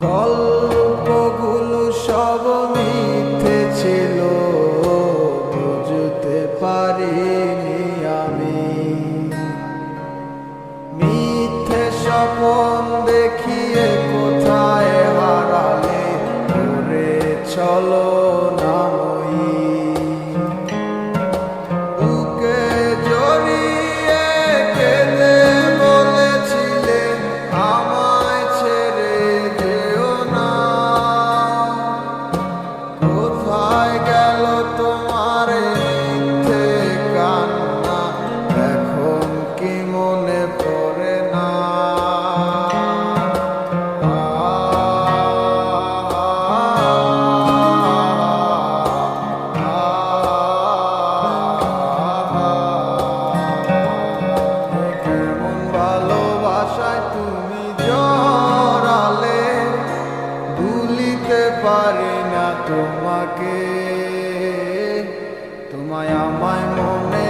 গল্পগুলো সব মিথ্যে ছিল, বুঝতে পারিনি আমি। মিথ্যে স্বপ্ন দেখিয়ে কোথায় হারালে করে চলো নামই। বুকে জড়িয়ে কেঁদে বলেছিলে আমায় ছেড়ে যেও না। কোথায় গেল তোমার মিথ্যে কান্না, এখন কি মনে পড়ে না? কেমন ভালোবাসায় তুমি জড়ালে, ভুলিতে পারি না তোমাকে। তোমায় আমায় মনে